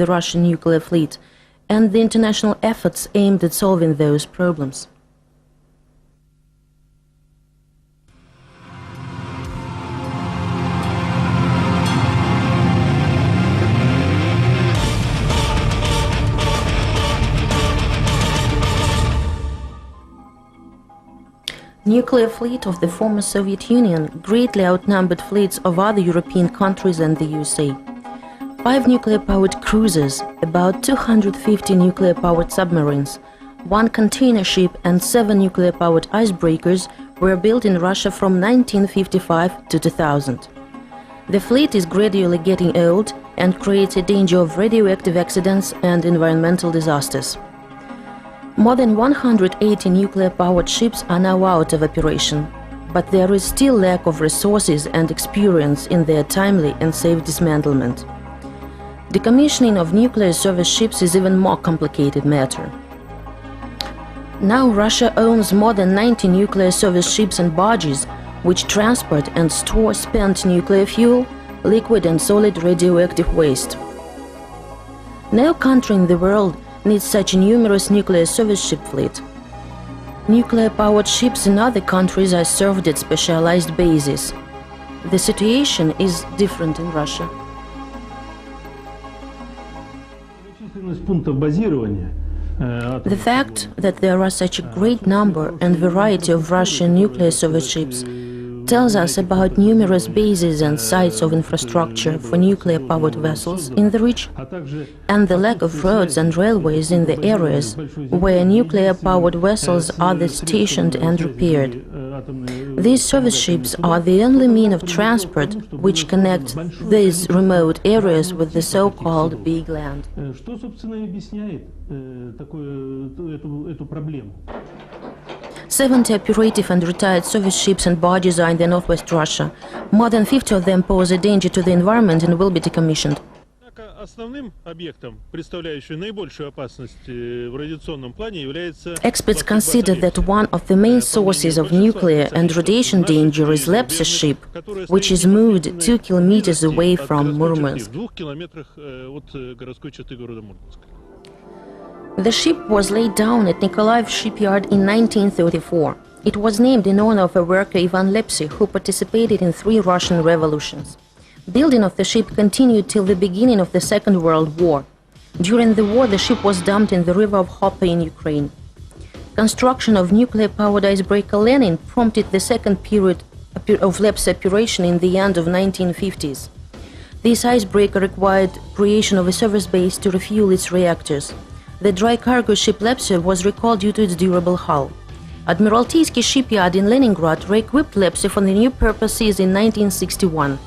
Russian nuclear fleet and the international efforts aimed at solving those problems. Nuclear fleet of the former Soviet Union greatly outnumbered fleets of other European countries and the USA. 5 nuclear-powered cruisers, about 250 nuclear-powered submarines, 1 container ship and 7 nuclear-powered icebreakers were built in Russia from 1955 to 2000. The fleet is gradually getting old and creates a danger of radioactive accidents and environmental disasters. More than 180 nuclear-powered ships are now out of operation, but there is still lack of resources and experience in their timely and safe dismantlement. Decommissioning of nuclear service ships is even more complicated matter. Now Russia owns more than 90 nuclear service ships and barges, which transport and store spent nuclear fuel, liquid and solid radioactive waste. No country in the world needs such a numerous nuclear service ship fleet. Nuclear-powered ships in other countries are served at specialized bases. The situation is different in Russia. The fact that there are such a great number and variety of Russian nuclear service ships tells us about numerous bases and sites of infrastructure for nuclear-powered vessels in the region, and the lack of roads and railways in the areas where nuclear-powered vessels are stationed and repaired. These service ships are the only mean of transport which connect these remote areas with the so-called big land. 70 operative and retired service ships and barges are in the northwest Russia. More than 50 of them pose a danger to the environment and will be decommissioned. Experts consider that one of the main sources of nuclear and radiation danger is Lepse ship, which is moved 2 kilometers away from Murmansk. The ship was laid down at Nikolaev shipyard in 1934. It was named in honor of a worker Ivan Lepse, who participated in 3 Russian revolutions. Building of the ship continued till the beginning of the Second World War. During the war, the ship was dumped in the river of Hopa in Ukraine. Construction of nuclear-powered icebreaker Lenin prompted the second period of Lepse operation in the end of 1950s. This icebreaker required creation of a service base to refuel its reactors. The dry cargo ship Lepse was recalled due to its durable hull. Admiralteyski shipyard in Leningrad re-equipped Lepse for the new purposes in 1961.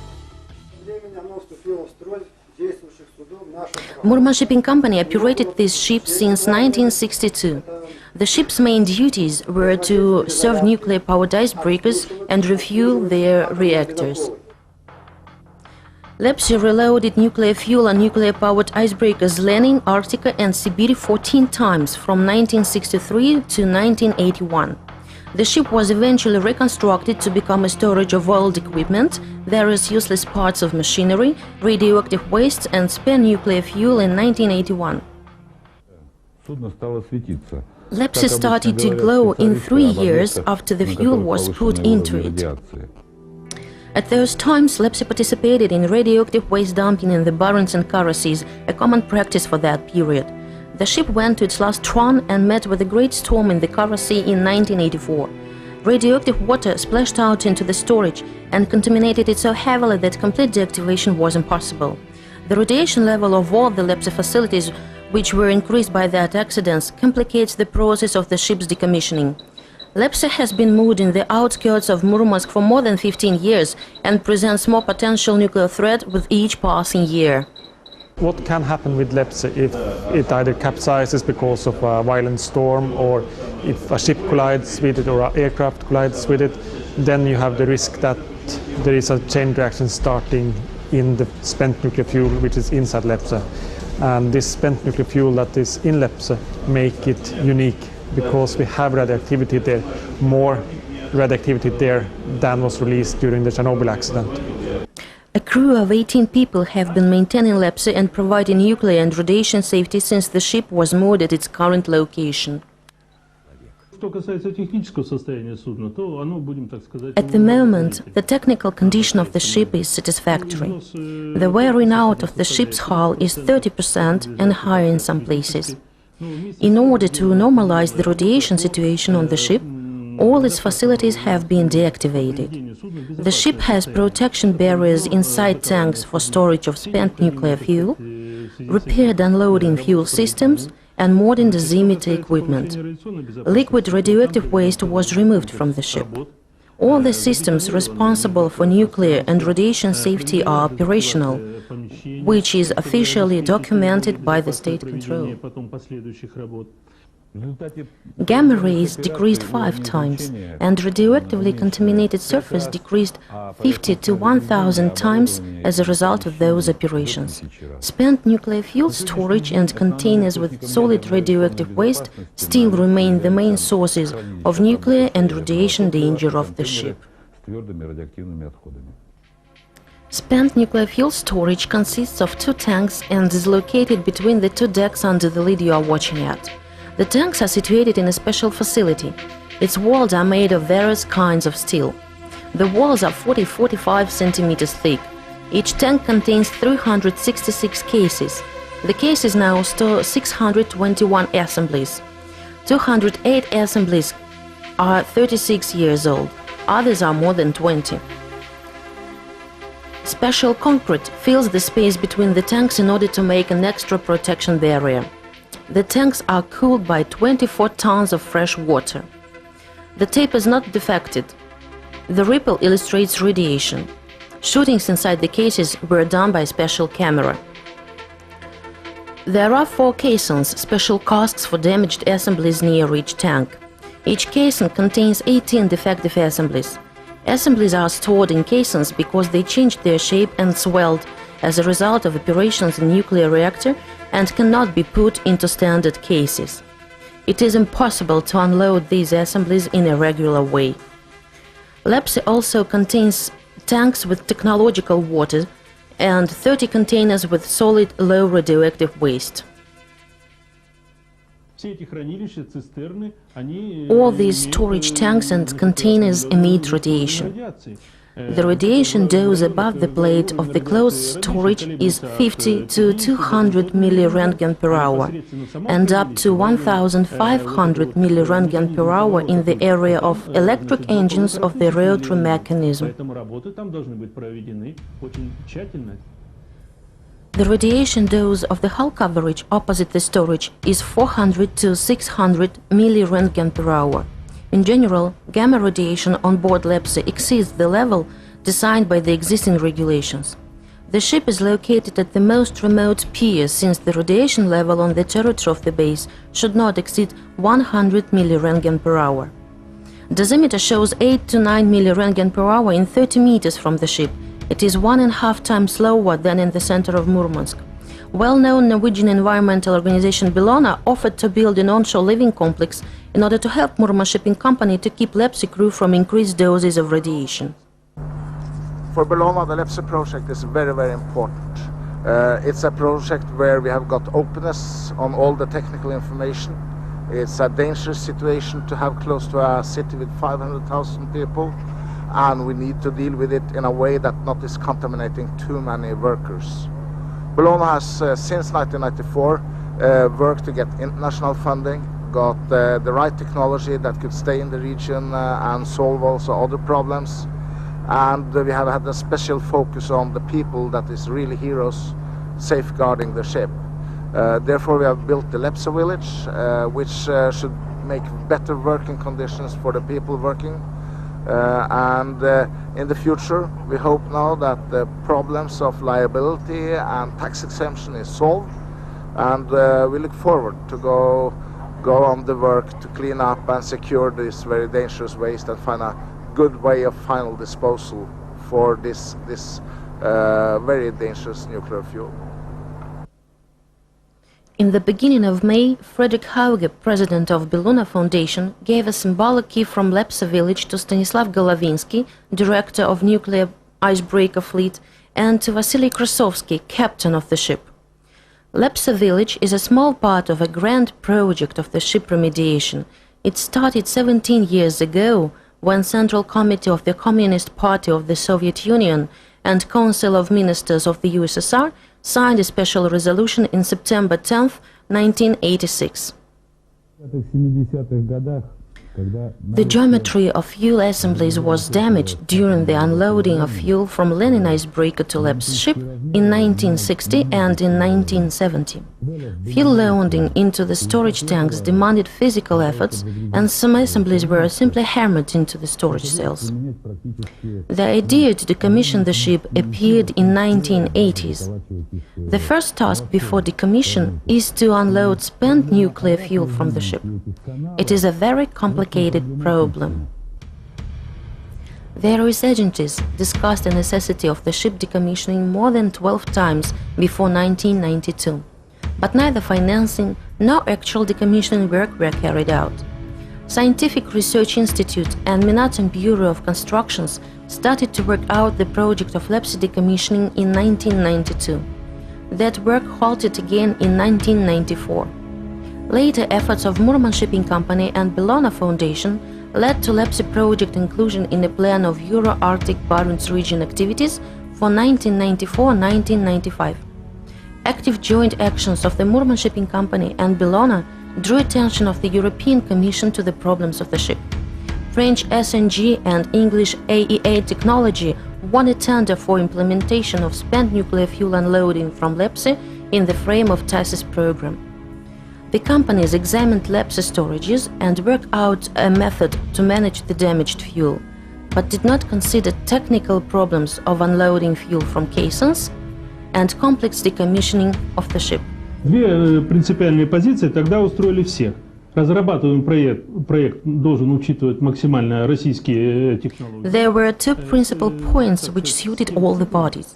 Murmansk Shipping Company operated this ship since 1962. The ship's main duties were to serve nuclear-powered icebreakers and refuel their reactors. Lepse reloaded nuclear fuel on nuclear-powered icebreakers Lenin, Arctica and Sibir 14 times from 1963 to 1981. The ship was eventually reconstructed to become a storage of old equipment, various useless parts of machinery, radioactive waste and spare nuclear fuel in 1981. Lepse started to glow in 3 years after the fuel was put into it. At those times, Lepse participated in radioactive waste dumping in the Barents and Kara Seas, a common practice for that period. The ship went to its last run and met with a great storm in the Kara Sea in 1984. Radioactive water splashed out into the storage and contaminated it so heavily that complete deactivation was impossible. The radiation level of all the Lepse facilities, which were increased by that accident, complicates the process of the ship's decommissioning. Lepse has been moved in the outskirts of Murmansk for more than 15 years and presents more potential nuclear threat with each passing year. What can happen with Lepse if it either capsizes because of a violent storm, or if a ship collides with it or an aircraft collides with it? Then you have the risk that there is a chain reaction starting in the spent nuclear fuel which is inside Lepse. And this spent nuclear fuel that is in Lepse make it unique, because we have radioactivity there, more radioactivity there than was released during the Chernobyl accident. A crew of 18 people have been maintaining Lepse and providing nuclear and radiation safety since the ship was moored at its current location. At the moment, the technical condition of the ship is satisfactory. The wearing out of the ship's hull is 30% and higher in some places. In order to normalize the radiation situation on the ship, all its facilities have been deactivated. The ship has protection barriers inside tanks for storage of spent nuclear fuel, repaired unloading fuel systems, and modern dosimeter equipment. Liquid radioactive waste was removed from the ship. All the systems responsible for nuclear and radiation safety are operational, which is officially documented by the state control. Gamma rays decreased 5 times, and radioactively contaminated surface decreased 50 to 1,000 times as a result of those operations. Spent nuclear fuel storage and containers with solid radioactive waste still remain the main sources of nuclear and radiation danger of the ship. Spent nuclear fuel storage consists of 2 tanks and is located between the 2 decks under the lid you are watching at. The tanks are situated in a special facility. Its walls are made of various kinds of steel. The walls are 40–45 centimeters thick. Each tank contains 366 cases. The cases now store 621 assemblies. 208 assemblies are 36 years old. Others are more than 20. Special concrete fills the space between the tanks in order to make an extra protection barrier. The tanks are cooled by 24 tons of fresh water. The tape is not defected. The ripple illustrates radiation. Shootings inside the cases were done by special camera. There are 4 caissons, special casks for damaged assemblies near each tank. Each caisson contains 18 defective assemblies. Assemblies are stored in caissons because they changed their shape and swelled as a result of operations in nuclear reactor and cannot be put into standard cases. It is impossible to unload these assemblies in a regular way. Lepse also contains tanks with technological water and 30 containers with solid low radioactive waste. All these storage tanks and containers emit radiation. The radiation dose above the plate of the closed storage is 50 to 200 milliröntgen per hour and up to 1,500 milliröntgen per hour in the area of electric engines of the rotary mechanism. The radiation dose of the hull coverage opposite the storage is 400 to 600 milliröntgen per hour. In general, gamma radiation on board Lepse exceeds the level designed by the existing regulations. The ship is located at the most remote pier, since the radiation level on the territory of the base should not exceed 100 milliröntgen per hour. Dosimeter shows 8 to 9 milliröntgen per hour in 30 meters from the ship. It is 1.5 times lower than in the center of Murmansk. Well-known Norwegian environmental organization Bellona offered to build an onshore living complex in order to help Murmansk Shipping Company to keep Lepse crew from increased doses of radiation. For Bellona, the Lepse project is very, very important. It's a project where we have got openness on all the technical information. It's a dangerous situation to have close to a city with 500,000 people, and we need to deal with it in a way that not is contaminating too many workers. Bellona has, since 1994, worked to get international funding, got the right technology that could stay in the region and solve also other problems. And we have had a special focus on the people that is really heroes safeguarding the ship. Therefore, we have built the Lepse village, which should make better working conditions for the people working. In the future, we hope now that the problems of liability and tax exemption is solved, and we look forward to go on the work to clean up and secure this very dangerous waste and find a good way of final disposal for this very dangerous nuclear fuel. In the beginning of May, Frederick Hauge, president of Bellona Foundation, gave a symbolic key from Lepse village to Stanislav Golovinsky, director of Nuclear Icebreaker Fleet, and to Vasily Krasovsky, captain of the ship. Lepse village is a small part of a grand project of the ship remediation. It started 17 years ago when Central Committee of the Communist Party of the Soviet Union and Council of Ministers of the USSR signed a special resolution in September 10, 1986. The geometry of fuel assemblies was damaged during the unloading of fuel from Leninized breaker to Lepse ship in 1960 and in 1970. Fuel loading into the storage tanks demanded physical efforts, and some assemblies were simply hammered into the storage cells. The idea to decommission the ship appeared in 1980s. The first task before decommission is to unload spent nuclear fuel from the ship. It is a very complicated problem. Various agencies discussed the necessity of the ship decommissioning more than 12 times before 1992, but neither financing nor actual decommissioning work were carried out. Scientific Research Institute and Megaton Bureau of Constructions started to work out the project of Lepse decommissioning in 1992. That work halted again in 1994. Later efforts of Murman Shipping Company and Bellona Foundation led to Lepse project inclusion in a plan of Euro-Arctic Barents region activities for 1994-1995. Active joint actions of the Murman Shipping Company and Bellona drew attention of the European Commission to the problems of the ship. French SNG and English AEA Technology won a tender for implementation of spent nuclear fuel unloading from Lepse in the frame of TASIS program. The companies examined Lepse storages and worked out a method to manage the damaged fuel, but did not consider technical problems of unloading fuel from caissons and complex decommissioning of the ship. Две принципиальные позиции тогда устроили всех. Разрабатываем проект должен учитывать максимально российские технологии. There were two principal points which suited all the parties.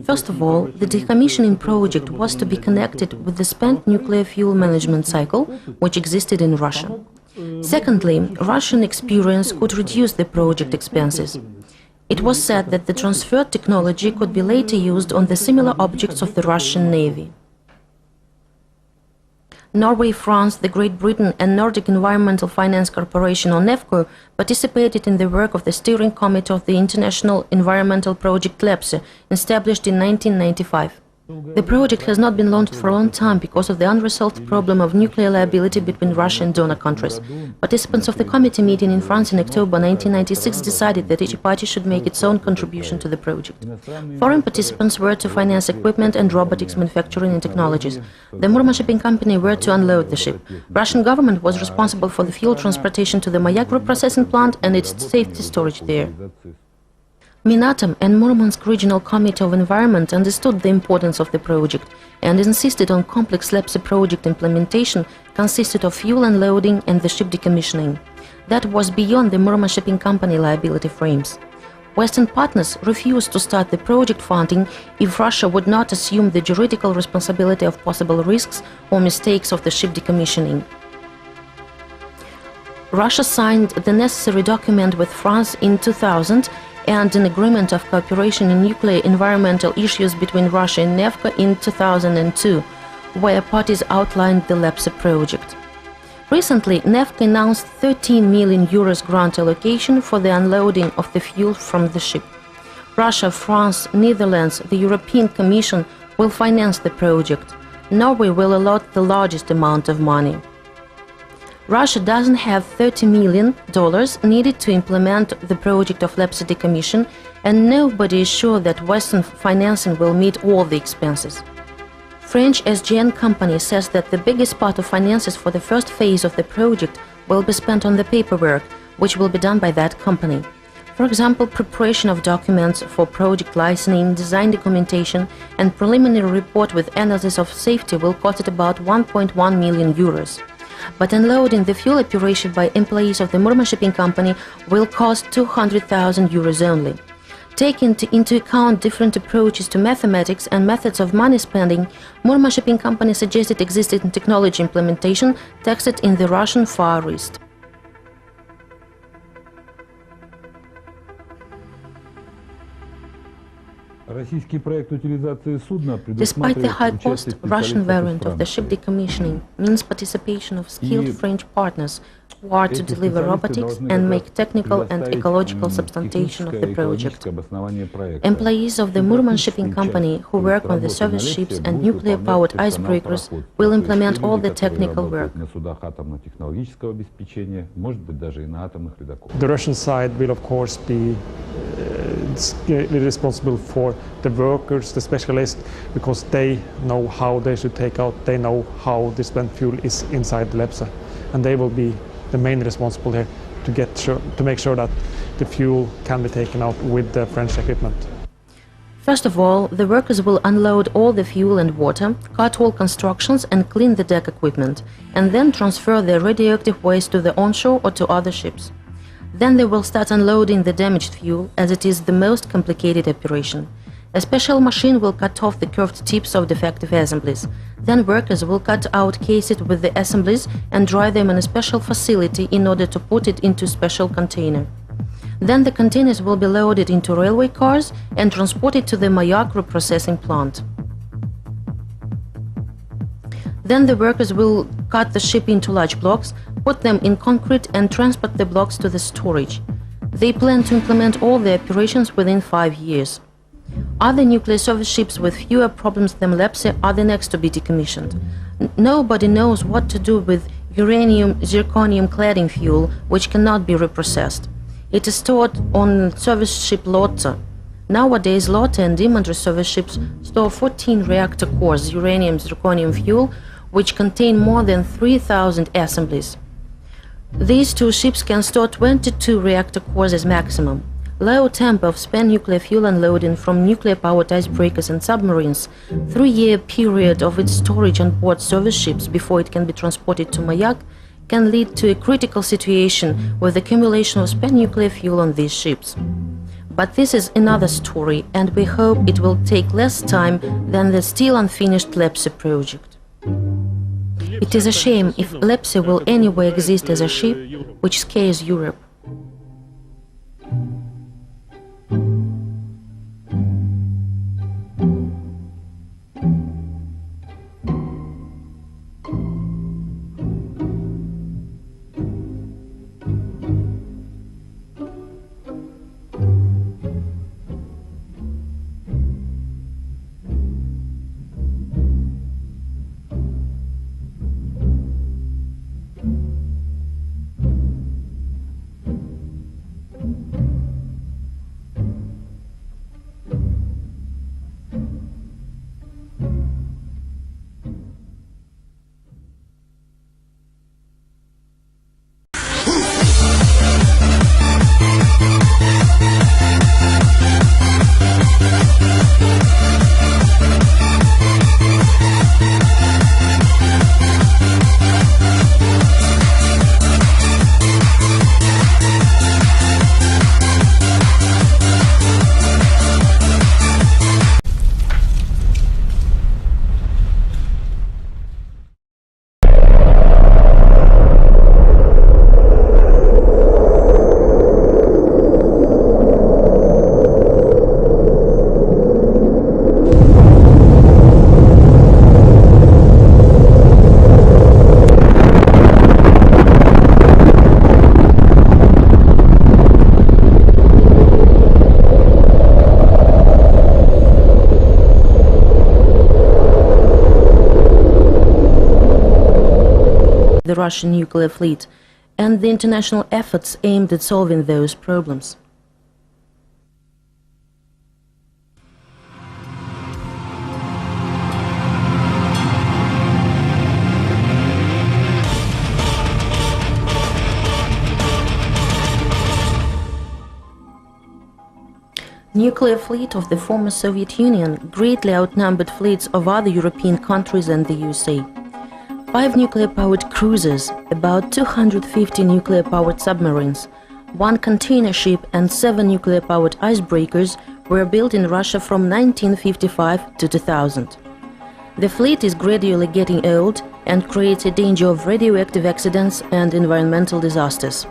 First of all, the decommissioning project was to be connected with the spent nuclear fuel management cycle, which existed in Russia. Secondly, Russian experience could reduce the project expenses. It was said that the transferred technology could be later used on the similar objects of the Russian Navy. Norway, France, the Great Britain and Nordic Environmental Finance Corporation or NEFCO participated in the work of the Steering Committee of the International Environmental Project Lepse, established in 1995. The project has not been launched for a long time because of the unresolved problem of nuclear liability between Russia and donor countries. Participants of the committee meeting in France in October 1996 decided that each party should make its own contribution to the project. Foreign participants were to finance equipment and robotics manufacturing and technologies. The Murman Shipping Company were to unload the ship. Russian government was responsible for the fuel transportation to the Mayak processing plant and its safety storage there. Minatom and Murmansk Regional Committee of Environment understood the importance of the project and insisted on complex Lepse project implementation consisted of fuel unloading and the ship decommissioning. That was beyond the Murman Shipping Company liability frames. Western partners refused to start the project funding if Russia would not assume the juridical responsibility of possible risks or mistakes of the ship decommissioning. Russia signed the necessary document with France in 2000 and an agreement of cooperation in nuclear environmental issues between Russia and NEFCO in 2002, where parties outlined the Lepse project. Recently, NEFCO announced €13 million grant allocation for the unloading of the fuel from the ship. Russia, France, Netherlands, the European Commission will finance the project. Norway will allot the largest amount of money. Russia doesn't have $30 million needed to implement the project of Lepse decommission, and nobody is sure that Western financing will meet all the expenses. French SGN company says that the biggest part of finances for the first phase of the project will be spent on the paperwork, which will be done by that company. For example, preparation of documents for project licensing, design documentation, and preliminary report with analysis of safety will cost about €1.1 million. But unloading the fuel operation by employees of the Murman Shipping Company will cost €200,000 only. Taking into account different approaches to mathematics and methods of money spending, Murman Shipping Company suggested existing technology implementation taxed in the Russian Far East. Despite the high cost, Russian variant of the ship decommissioning means participation of skilled French partners who are to deliver robotics and make technical and ecological substantiation of the project. Employees of the Murman shipping company who work on the service ships and nuclear-powered icebreakers will implement all the technical work. The Russian side will of course be responsible for the workers, the specialists, because they know how they should take out, they know how the spent fuel is inside the Lepse, and they will be the main responsible here to make sure that the fuel can be taken out with the French equipment. First of all, the workers will unload all the fuel and water, cut all constructions and clean the deck equipment, and then transfer the radioactive waste to the onshore or to other ships. Then they will start unloading the damaged fuel, as it is the most complicated operation. A special machine will cut off the curved tips of defective assemblies. Then workers will cut out cases with the assemblies and dry them in a special facility in order to put it into a special container. Then the containers will be loaded into railway cars and transported to the Mayak reprocessing plant. Then the workers will cut the ship into large blocks, put them in concrete and transport the blocks to the storage. They plan to implement all the operations within 5 years. Other nuclear service ships with fewer problems than Lepse are the next to be decommissioned. Nobody knows what to do with uranium-zirconium cladding fuel, which cannot be reprocessed. It is stored on service ship Lotte. Nowadays, Lotte and Imantry service ships store 14 reactor cores uranium-zirconium fuel, which contain more than 3,000 assemblies. These two ships can store 22 reactor cores as maximum. Low tempo of spent nuclear fuel unloading from nuclear-powered icebreakers and submarines, 3-year period of its storage on board service ships before it can be transported to Mayak, can lead to a critical situation with accumulation of spent nuclear fuel on these ships. But this is another story, and we hope it will take less time than the still unfinished Lepse project. It is a shame if Lepse will anyway exist as a ship, which scares Europe. The Russian nuclear fleet and the international efforts aimed at solving those problems. Nuclear fleet of the former Soviet Union greatly outnumbered fleets of other European countries and the USA. 5 nuclear-powered cruisers, about 250 nuclear-powered submarines, 1 container ship and 7 nuclear-powered icebreakers were built in Russia from 1955 to 2000. The fleet is gradually getting old and creates a danger of radioactive accidents and environmental disasters.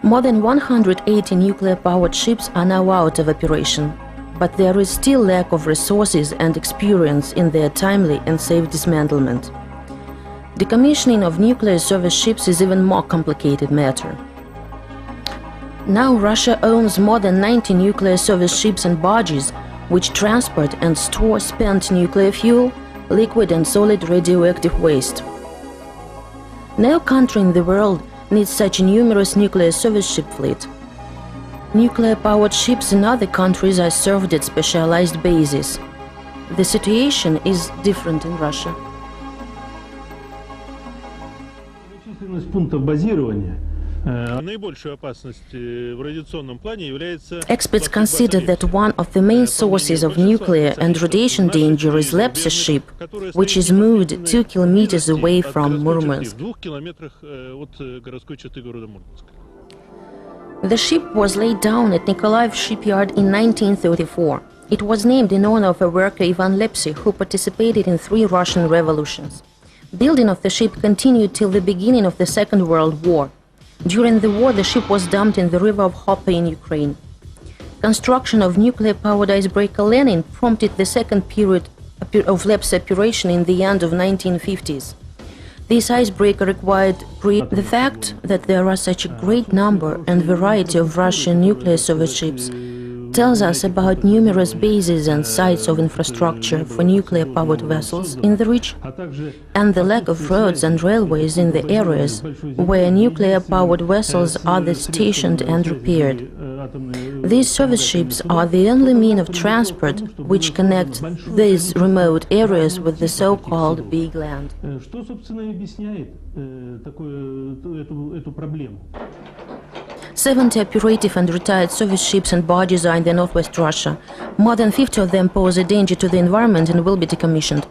More than 180 nuclear-powered ships are now out of operation. but there is still lack of resources and experience in their timely and safe dismantlement. Decommissioning of nuclear service ships is even more complicated matter. Now Russia owns more than 90 nuclear service ships and barges which transport and store spent nuclear fuel, liquid and solid radioactive waste. No country in the world needs such a numerous nuclear service ship fleet. Nuclear-powered ships in other countries are served at specialized bases. The situation is different in Russia. Численность пунктов базирования Experts consider that one of the main sources of nuclear and radiation danger is Lepse ship, which is moved 2 kilometers away from Murmansk. The ship was laid down at Nikolaev shipyard in 1934. It was named in honor of a worker Ivan Lepse, who participated in 3 Russian revolutions. Building of the ship continued till the beginning of the Second World War. During the war, the ship was dumped in the river of Hopa in Ukraine. Construction of nuclear-powered icebreaker Lenin prompted the second period of Lepse operation in the end of 1950s. This icebreaker required the fact that there are such a great number and variety of Russian nuclear service ships tells us about numerous bases and sites of infrastructure for nuclear-powered vessels in the region, and the lack of roads and railways in the areas where nuclear-powered vessels are stationed and repaired. These service ships are the only mean of transport which connect these remote areas with the so-called big land. 70 operative and retired service ships and barges are in the northwest Russia. More than 50 of them pose a danger to the environment and will be decommissioned.